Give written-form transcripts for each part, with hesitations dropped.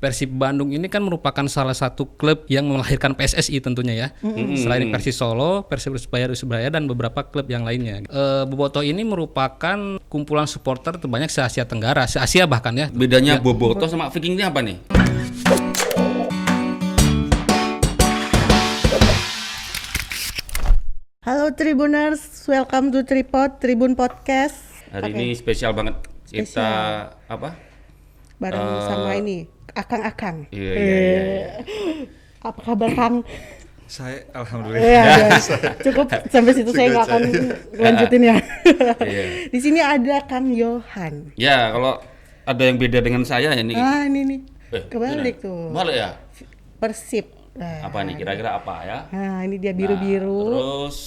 Persib Bandung ini kan merupakan salah satu klub yang melahirkan PSSI tentunya ya. Selain Persis Solo, Persebaya dan beberapa klub yang lainnya. Bobotoh ini merupakan kumpulan supporter terbanyak se-Asia Tenggara, se-Asia bahkan ya. Bedanya Bobotoh sama Viking ini apa nih? Halo Tribuners, welcome to Tribun Podcast. Hari ini spesial banget. Kita apa? Bareng sama ini, Akang. Iya. Apa kabar Kang? Saya alhamdulillah. Ya, cukup sampai situ saya nggak akan lanjutin ya. Iya. Di sini ada Kang Yohan. Ya, kalau ada yang beda dengan saya ini. Ini nih. Kebalik tuh. Balik ya? Persib. Nah, Apa nih kira-kira apa ya? Nah, ini dia biru-biru. Terus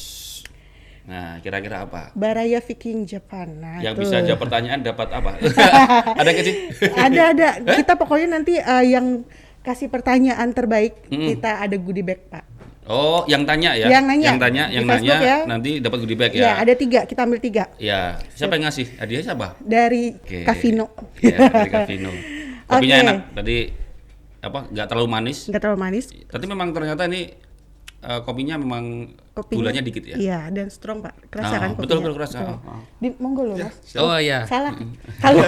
kira-kira apa? Baraya Viking Japan. Nah, Yang tuh. bisa jawab pertanyaan dapat apa? Ada nggak sih? Ada. Kita pokoknya nanti yang kasih pertanyaan terbaik kita ada goodie bag, Pak. Oh, yang tanya ya? Yang nanya. Yang Di Facebook nanya ya. nanti dapat goodie bag Ya, ya? ada 3, kita ambil 3. Ya, siapa yang ngasih? Hadiahnya siapa? Dari Oke. Kavino. Ya, dari Kavino. Kopinya Oke. enak. Tadi nggak terlalu manis. Nggak terlalu manis. Tapi memang ternyata ini kopinya memang gulanya dikit ya. Iya, dan strong, Pak. Kerasa kan kopinya? Betul keras. Betul. Monggo loh, Mas. Oh iya. Salah. Halo.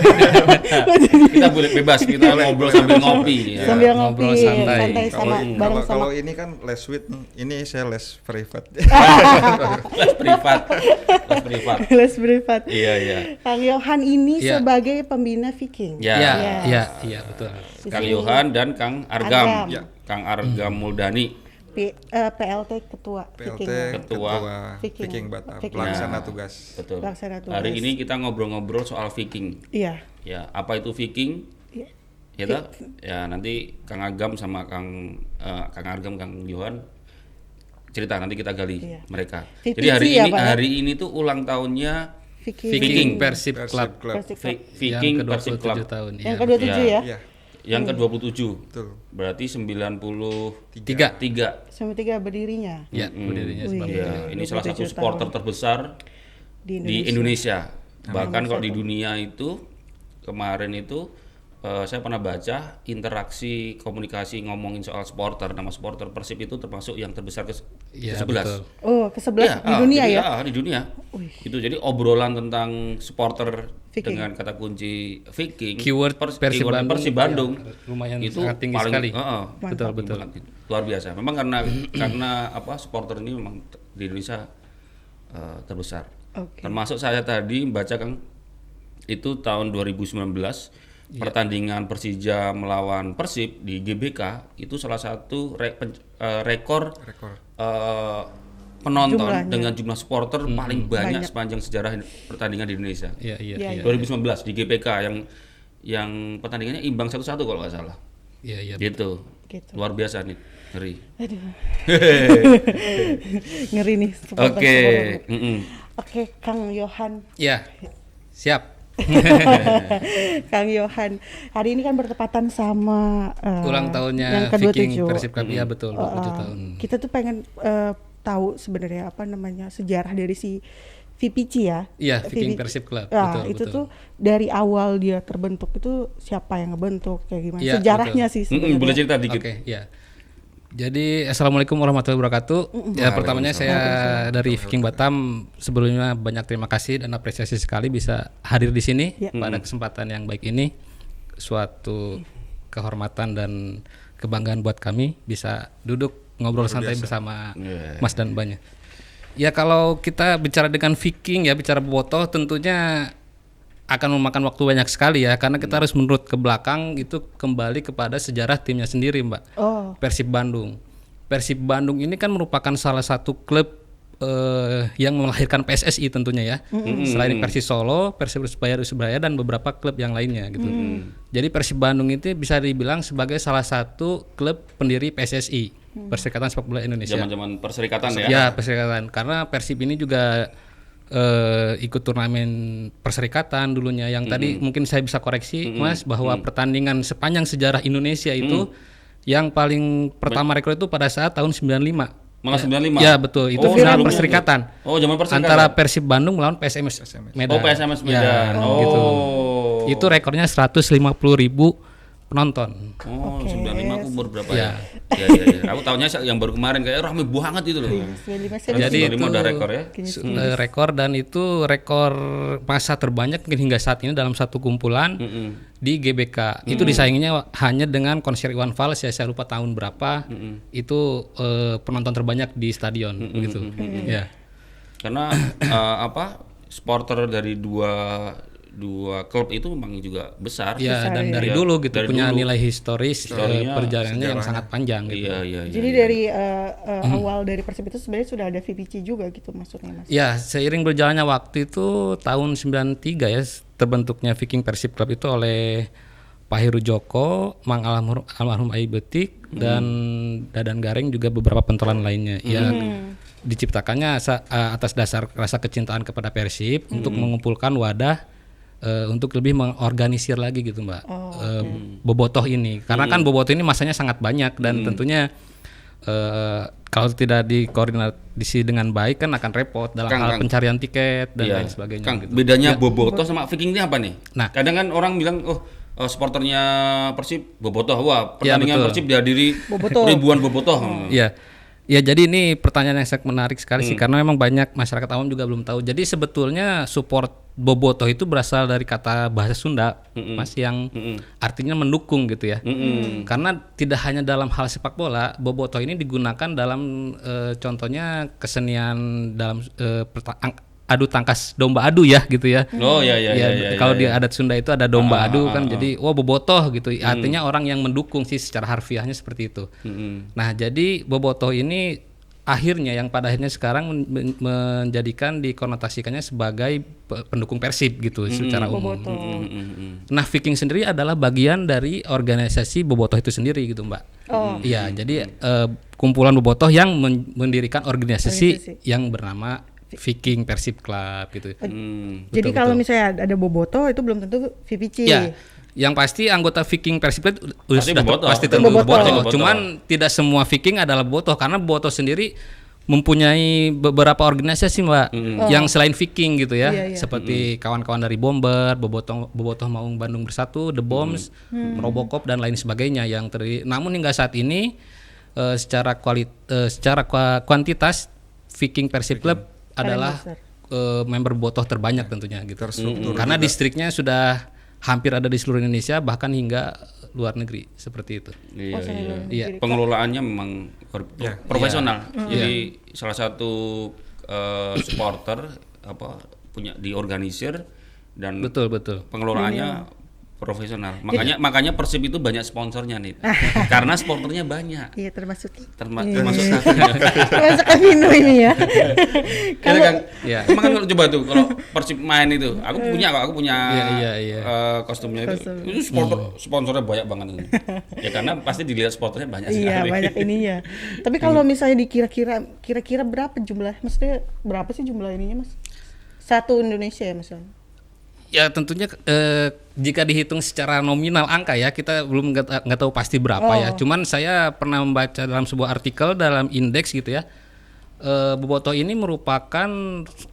Kita boleh bebas, kita ngobrol sambil ngopi. Ya. Sambil ngobrol ngopi santai. sama bareng sama Kalau ini kan les with nih, ini saya les private. Les privat. les privat. Iya. Kang Yohan ini Iya. sebagai pembina Viking. Ya. Iya betul. Kang Yohan dan Kang Argam. Argam. Ya. Kang Argam Muldani. PLT Ketua PLT Viking. Ketua Viking Batam, Viking. pelaksana Ya. tugas. Betul. Pelaksana tugas. Hari ini kita ngobrol-ngobrol soal Viking. Iya. Ya, apa itu Viking? Iya. Ya, toh? Ya nanti Kang Agam sama Kang Argam, Kang Yohan cerita, nanti kita gali Iya. mereka. VPC Jadi ya, Pak, ya? hari ini tuh ulang tahunnya Viking Persib Club Persib Club. Viking yang Persib Club. ke-27 tahun. Yang Iya. ke-27 ya? Iya, Yang ke-27. betul. Berarti 93. 3. Sama 3 berdirinya Ya, berdirinya Wih. sebagai Ya, ini salah satu 27 supporter tahun. terbesar di di Indonesia. Indonesia. Bahkan kalau di dunia itu kemarin itu saya pernah baca interaksi komunikasi ngomongin soal supporter, nama supporter Persib itu termasuk yang terbesar Iya, ke-11. betul. Oh, ke-11 di dunia ya? Di dunia. Wih. Itu jadi obrolan tentang supporter Viking. dengan kata kunci Viking, Keyword Persib keyword Bandung. Persib Bandung. Ya, lumayan itu sangat tinggi paling, sekali. betul. Betul. Luar biasa. Memang karena supporter ini memang di Indonesia terbesar. Oke. Termasuk saya tadi membaca Kang itu tahun 2019 pertandingan Persija melawan Persib di GBK itu salah satu rekor penonton Jumlahnya. dengan jumlah supporter paling banyak Banyak. sepanjang sejarah pertandingan di Indonesia. Iya. Iya. 2019 di GBK yang pertandingannya imbang 1-1 kalau nggak salah. Iya. Gitu. Gitu. Luar biasa nih, ngeri. Aduh. Ngeri nih. Oke. Oke, Kang Yohan. Ya. Siap. Kang Yohan. Hari ini kan bertepatan sama Ulang tahunnya yang ke-27. Viking Persib Club. Iya betul, 27 tahun. Kita tuh pengen tahu sebenarnya apa namanya sejarah dari si VPC ya. Iya, Viking Persib Club. Nah, Betul, itu betul. tuh dari awal dia terbentuk itu siapa yang ngebentuk kayak gimana? Iya, Sejarahnya sih sebenarnya. Boleh cerita dikit. Oke, ya. Jadi assalamualaikum warahmatullahi wabarakatuh. Ya pertamanya saya dari Viking Batam sebelumnya banyak terima kasih dan apresiasi sekali bisa hadir di sini pada kesempatan yang baik ini. Suatu kehormatan dan kebanggaan buat kami bisa duduk ngobrol santai bersama Mas dan Mbaknya. Ya kalau kita bicara dengan Viking ya bicara bobotoh tentunya akan memakan waktu banyak sekali ya karena kita harus menurut ke belakang itu kembali kepada sejarah timnya sendiri Mbak. Oh, Persib Bandung. Persib Bandung ini kan merupakan salah satu klub yang melahirkan PSSI tentunya ya. Selain Persis Solo, Persebaya dan beberapa klub yang lainnya gitu. Jadi Persib Bandung itu bisa dibilang sebagai salah satu klub pendiri PSSI, Perserikatan Sepak Bola Indonesia. Zaman-zaman perserikatan ya. Ya, perserikatan. Karena Persib ini juga ikut turnamen perserikatan dulunya yang tadi mungkin saya bisa koreksi Mas bahwa pertandingan sepanjang sejarah Indonesia itu yang paling pertama rekor itu pada saat tahun 95. Malah 95. Ya betul, itu Oh, final dulu. perserikatan. Oh, zaman perserikatan. Antara Persib Bandung melawan PSMS Medan. Oh, PSMS Medan. Ya, Oh. gitu. Itu rekornya 150.000 penonton. Oh, 95 aku umur berapa Ya. ya? Ya. Aku tahunya yang baru kemarin kayak rame banget itu loh. 95 saya Jadi masih- itu udah rekor ya. rekor, dan itu rekor masa terbanyak mungkin hingga saat ini dalam satu kumpulan di GBK. Itu disainginya hanya dengan konser Iwan Fals, saya lupa tahun berapa. Itu penonton terbanyak di stadion gitu. Ya. Karena supporter dari dua klub itu memang juga besar. Ya, dan ya. dari Iya, dulu gitu dari punya dulu. nilai historis, Historinya, perjalanannya yang sangat panjang gitu. Iya. Jadi dari awal dari Persib itu sebenarnya sudah ada VPC juga gitu maksudnya Mas. Ya, seiring berjalannya waktu itu tahun 93 ya terbentuknya Viking Persib Club itu oleh Pak Heru Joko, Mang almarhum Ai Betik, dan Dadan Gareng, juga beberapa pentolan lainnya. Ya, diciptakannya atas dasar rasa kecintaan kepada Persib untuk mengumpulkan wadah untuk lebih mengorganisir lagi gitu Mbak, bobotoh ini. Karena kan bobotoh ini masanya sangat banyak dan tentunya kalau tidak dikoordinasi dengan baik kan akan repot dalam hal pencarian tiket dan lain sebagainya. Kang, gitu. bedanya bobotoh sama Viking ini apa nih? Nah. Kadang kan orang bilang, supporternya Persib bobotoh. Wah, pertandingan betul. Persib dihadiri Bobotoh. ribuan bobotoh. Iya. Ya, jadi ini pertanyaan yang sangat menarik sekali sih, karena memang banyak masyarakat awam juga belum tahu. Jadi sebetulnya support bobotoh itu berasal dari kata bahasa Sunda, Mas, yang artinya mendukung gitu ya. Karena tidak hanya dalam hal sepak bola, bobotoh ini digunakan dalam contohnya kesenian dalam adu tangkas domba adu ya gitu ya. Oh iya. Kalau di adat Sunda itu ada domba adu kan, jadi bobotoh gitu. Artinya orang yang mendukung sih, secara harfiahnya seperti itu. Nah, jadi bobotoh ini akhirnya yang pada akhirnya sekarang menjadikan dikonotasikannya sebagai pendukung Persib gitu secara umum. Nah, Viking sendiri adalah bagian dari organisasi bobotoh itu sendiri gitu, Mbak. Iya, jadi kumpulan bobotoh yang mendirikan organisasi yang bernama Viking Persib Club gitu. Jadi kalau misalnya ada bobotoh itu belum tentu VPC. Ya, yang pasti anggota Viking Persib Club Pasti bobotoh. pasti Itu tentu bobotoh. bobotoh. Cuman tidak semua Viking adalah bobotoh, karena bobotoh sendiri mempunyai beberapa organisasi Mbak yang selain Viking gitu ya. Iya. Seperti kawan-kawan dari Bomber, Bobotoh Maung Bandung Bersatu, The Bombs, Robocop dan lain sebagainya yang terdiri. Namun hingga saat ini secara kuantitas Viking Persib Club adalah member bobotoh terbanyak tentunya gitu. Karena distriknya sudah hampir ada di seluruh Indonesia, bahkan hingga luar negeri seperti itu. Iya. Pengelolaannya memang profesional. Jadi salah satu supporter punya diorganisir dan Betul. pengelolaannya profesional. Makanya Persib itu banyak sponsornya nih. Karena supporternya banyak. Iya, termasuk Termasuk termasuk Avino ini ya. Kalau kan, ya. emang kan kalau coba tuh kalau Persib main itu, aku punya Iya. kostumnya itu sponsornya banyak banget ini. Ya karena pasti dilihat sponsornya banyak sekali. Iya, banyak ininya. Tapi kalau misalnya kira-kira berapa jumlah? Maksudnya berapa sih jumlah ininya, Mas? Satu Indonesia ya, Mas? Ya tentunya jika dihitung secara nominal angka ya, kita belum nggak tahu pasti berapa ya. Cuman saya pernah membaca dalam sebuah artikel dalam indeks gitu ya. Bobotoh ini merupakan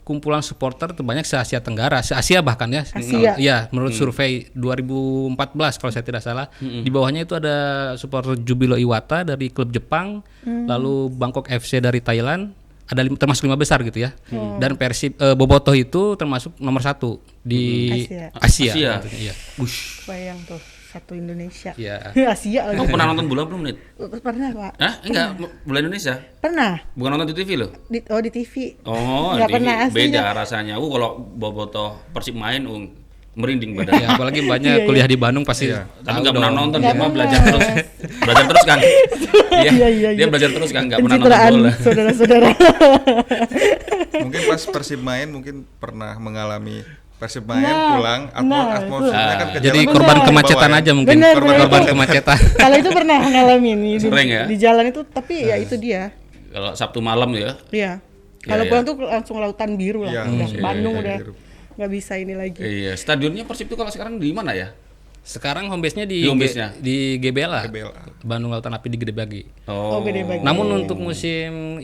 kumpulan supporter terbanyak se-Asia Tenggara, se-Asia bahkan ya. Asia. Ya, menurut survei 2014 kalau saya tidak salah. Di bawahnya itu ada supporter Jubilo Iwata dari klub Jepang, lalu Bangkok FC dari Thailand. Ada termasuk 5 besar gitu ya. Dan Persib bobotoh itu termasuk nomor 1 di Asia. Iya. Bayang tuh, satu Indonesia. Iya. Asia lagi. Kamu pernah nonton bola belum, Nit? Pernah, Pak. Hah? Enggak, bola Indonesia. Pernah. Bukan nonton di TV loh. Di TV. Oh, Nggak TV. pernah aslinya. Beda rasanya. Kalau bobotoh Persib main merinding badan. Ya, apalagi banyak kuliah di Bandung pasti Tapi nggak pernah nonton, Nggak dia mah pernah. belajar terus. Belajar terus kan? Iya. Dia belajar terus kan, nggak pernah nonton Pencitraan bola. saudara-saudara. Mungkin pas Persib main mungkin pernah mengalami Persib main pulang atmosfernya kan jadi kejalan korban ke kemacetan bawah ya. aja mungkin. Benar, Korban benar. kemacetan. Kalau itu pernah ngalamin Sering ya? di jalan itu, tapi ya itu dia. Kalau Sabtu malam ya. Iya. Kalau Iya. pulang tuh langsung lautan biru lah. Iya, Udah iya, Bandung iya, udah biru. nggak bisa ini lagi. Iya, stadionnya Persib itu kalau sekarang di mana ya? Sekarang home base-nya Di home base-nya? di GBLA. GBLA. Bandung Lautan Api di Gede Bagi. Oh, Gede Bagi. Namun untuk musim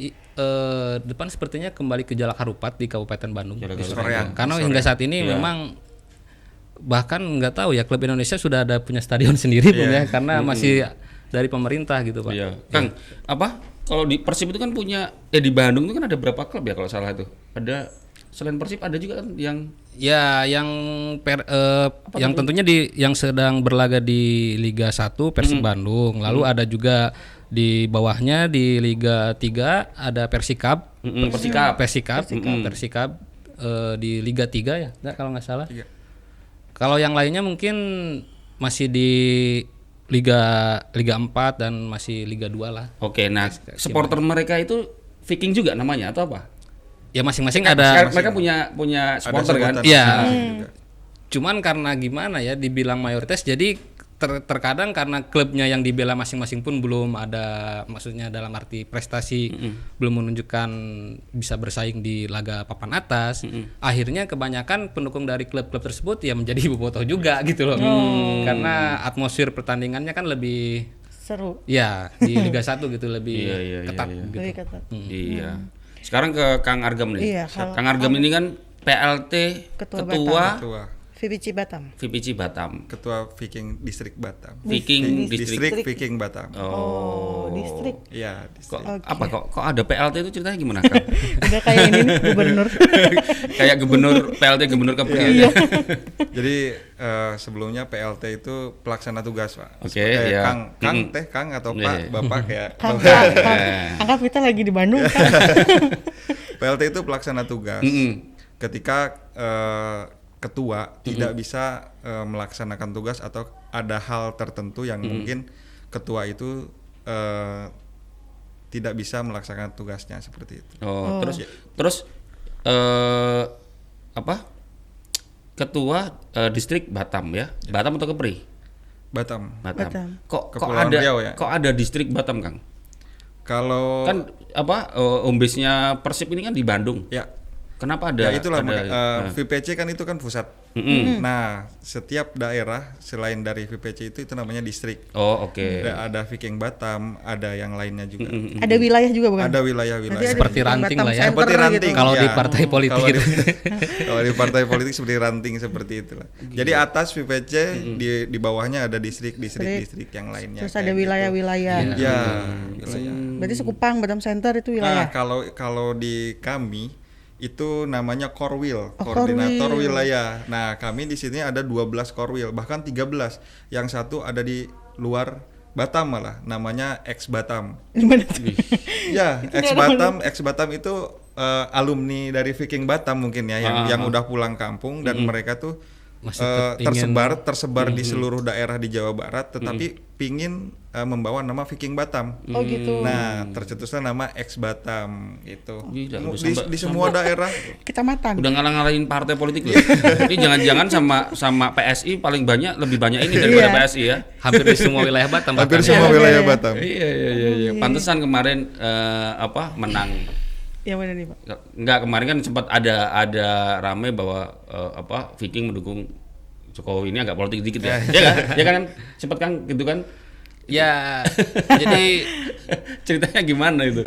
depan sepertinya kembali ke Jalak Harupat di Kabupaten Bandung. Jalak di Harupat. Soreang. Soreang. Karena hingga saat ini Iya. memang bahkan nggak tahu ya klub Indonesia sudah ada punya stadion sendiri pun ya, karena masih dari pemerintah gitu Pak. Iya. Kang, apa? Kalau di Persib itu kan punya di Bandung itu kan ada berapa klub ya kalau salah itu? Ada selain Persib ada juga kan yang Ya, yang yang tentunya yang sedang berlaga di Liga 1 Persib Bandung. Lalu ada juga di bawahnya di Liga 3 ada Persikab. Persikab di Liga 3 ya, kalau nggak salah. Kalau yang lainnya mungkin masih di Liga 4 dan masih Liga 2 lah. Oke, nah supporter mereka itu Viking juga namanya atau apa? Ya masing-masing ada. Mereka punya supporter kan? Iya. Cuman karena gimana ya dibilang mayoritas, jadi terkadang karena klubnya yang dibela masing-masing pun belum ada, maksudnya dalam arti prestasi belum menunjukkan bisa bersaing di laga papan atas. Akhirnya kebanyakan pendukung dari klub-klub tersebut ya menjadi bobotoh juga gitu loh. Karena atmosfer pertandingannya kan lebih Seru. ya di Liga 1 gitu lebih ketat gitu. Lebih ketat. Iya. Sekarang ke Kang Argam nih. Iya, Kang Argam ini kan PLT Ketua Ketua VPC Batam. VPC Batam. Ketua Viking Distrik Batam. Viking Distrik Viking Batam. Oh, distrik. Iya, Kok distrik. apa kok ada PLT itu ceritanya gimana Kang? Udah kayak ini nih gubernur. Kayak gubernur PLT gubernur Kepri. Iya. Jadi sebelumnya PLT itu pelaksana tugas, Pak. Oke, Kayak ya. Kang atau Iya. Pak, Bapak kayak Angkat kita lagi di Bandung kan. PLT itu pelaksana tugas. Ketika ketua tidak bisa melaksanakan tugas atau ada hal tertentu yang mungkin ketua itu tidak bisa melaksanakan tugasnya seperti itu. Terus apa? Ketua distrik Batam ya? Batam atau Kepri? Batam. Batam. Kok Kepulauan ada Riau ya? kok ada distrik Batam, Kang? Kalau Kan apa home base-nya Persib ini kan di Bandung. ya Kenapa ada? ya itulah ada, VPC kan itu kan pusat. Nah, setiap daerah selain dari VPC itu namanya distrik. Oh, oke. Ada Viking Batam, ada yang lainnya juga. Ada wilayah juga bukan? Ada wilayah-wilayah. Ada Seperti di ranting Batam lah ya. Center Seperti ranting. gitu. Kalau Ya. di partai politik Kalau gitu. kalau di partai politik seperti ranting seperti itulah. Jadi atas VPC di bawahnya ada distrik yang lainnya. Terus kayak ada gitu. wilayah-wilayah. Ya, wilayah. Berarti Sekupang, Batam Center itu wilayah. Nah, kalau di kami itu namanya Korwil, Oh, koordinator Korwil. wilayah. Nah, kami di sini ada 12 Korwil, bahkan 13. Yang satu ada di luar Batam malah, namanya Ex Batam. Gimana tuh? Ya, Ex Batam itu alumni dari Viking Batam mungkin ya, yang udah pulang kampung dan mereka tuh Masih ingin- tersebar di seluruh daerah di Jawa Barat, tetapi pingin membawa nama Viking Batam. Oh gitu. Nah, tercetuslah nama Ex Batam gitu. Gila, udah Di semua daerah. Kecamatan. Udah ngalang-ngalahin partai politik loh. Ini jangan-jangan sama PSI lebih banyak ini daripada PSI ya. Hampir di semua wilayah Batam. Hampir bahkan semua ya. wilayah Batam. Iya. Pantesan kemarin menang. Yang mana nih, Pak? Enggak, kemarin kan sempat ada rame bahwa Viking mendukung Jokowi, ini agak politik dikit ya. Ya kan sempat kan gitu kan. Ya, jadi Ceritanya gimana itu?